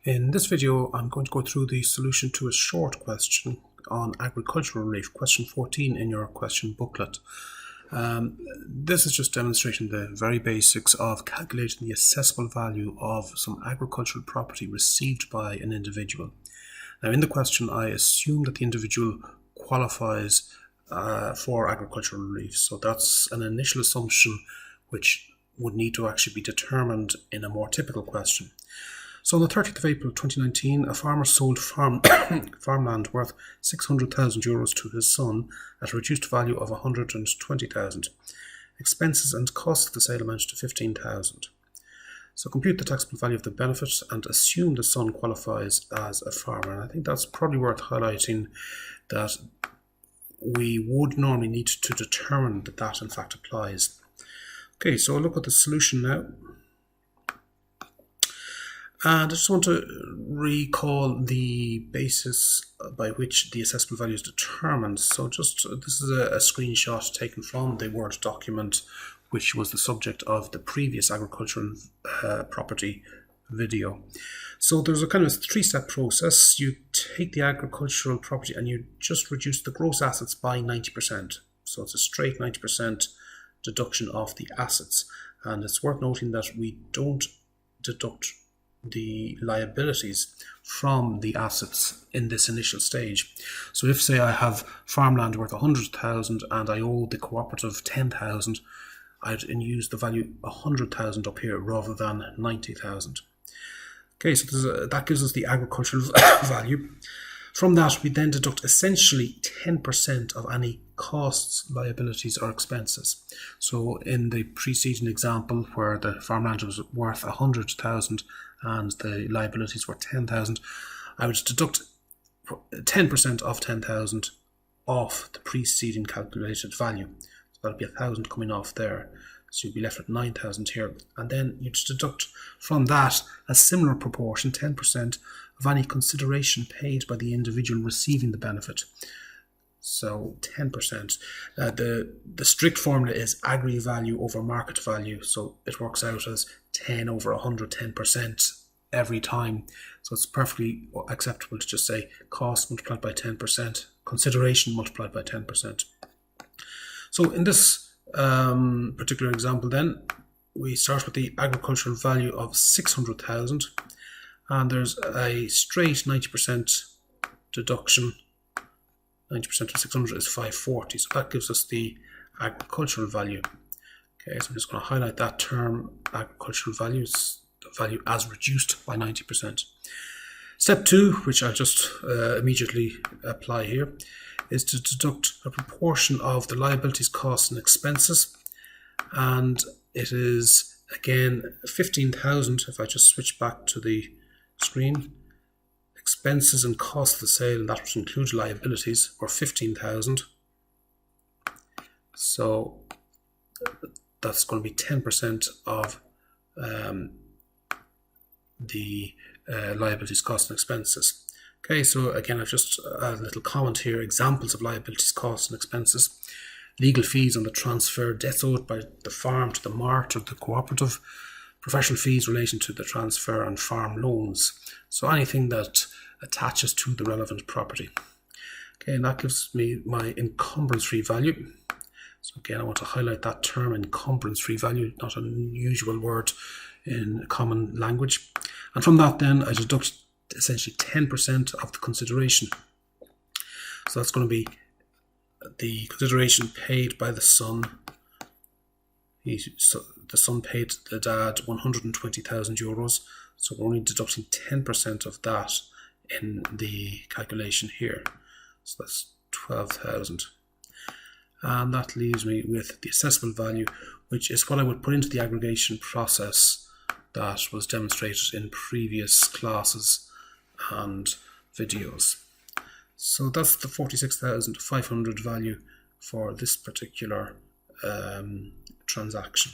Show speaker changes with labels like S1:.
S1: In this video, I'm going to go through the solution to a short question on agricultural relief, question 14 in your question booklet. This is just demonstrating the very basics of calculating the assessable value of some agricultural property received by an individual. Now, in the question, I assume that the individual qualifies for agricultural relief. So that's an initial assumption which would need to actually be determined in a more typical question. So on the 30th of April 2019, a farmer sold farmland worth €600,000 to his son at a reduced value of €120,000. Expenses and costs of the sale amounted to €15,000. So compute the taxable value of the benefit and assume the son qualifies as a farmer. And I think that's probably worth highlighting, that we would normally need to determine that that in fact applies. Okay, so I'll look at the solution now. And I just want to recall the basis by which the assessable value is determined. So this is a screenshot taken from the Word document, which was the subject of the previous agricultural property video. So there's a kind of three-step process. You take the agricultural property and you just reduce the gross assets by 90%. So it's a straight 90% deduction of the assets. And it's worth noting that we don't deduct the liabilities from the assets in this initial stage. So if, say, I have farmland worth 100,000 and I owe the cooperative 10,000, I'd use the value 100,000 up here rather than 90,000. Okay, so that gives us the agricultural value. From that, we then deduct essentially 10% of any costs, liabilities or expenses. So in the preceding example where the farmland was worth 100,000 and the liabilities were 10,000, I would deduct 10% of 10,000 off the preceding calculated value. So that'll be 1,000 coming off there. So you'd be left with 9,000 here. And then you'd deduct from that a similar proportion, 10%, of any consideration paid by the individual receiving the benefit. So 10%. The strict formula is agri value over market value. So it works out as 10 over 100, 10% every time. So it's perfectly acceptable to just say cost multiplied by 10%, consideration multiplied by 10%. So in this particular example then, we start with the agricultural value of 600,000 and there's a straight 90% deduction. 90% of 600 is 540, so that gives us the agricultural value. Okay, so I'm just going to highlight that term, agricultural values, the value as reduced by 90%. Step 2, which I'll just immediately apply here, is to deduct a proportion of the liabilities, costs and expenses, and it is again 15,000. If I just switch back to the screen, expenses and costs of the sale, that would include liabilities, were 15,000. So that's going to be 10% of the liabilities, costs and expenses. Okay, so again, I've just a little comment here, examples of liabilities, costs and expenses. Legal fees on the transfer, debts owed by the farm to the mart or the cooperative, professional fees relating to the transfer and farm loans. So anything that attaches to the relevant property. Okay, and that gives me my encumbrance-free value. So again, I want to highlight that term, encumbrance-free value, not an unusual word in common language. And from that then, I deduct essentially 10% of the consideration. So that's going to be the consideration paid by the son. The son paid the dad €120,000, so we're only deducting 10% of that in the calculation here. So that's 12,000. And that leaves me with the assessable value, which is what I would put into the aggregation process that was demonstrated in previous classes and videos. So that's the 46,500 value for this particular transaction.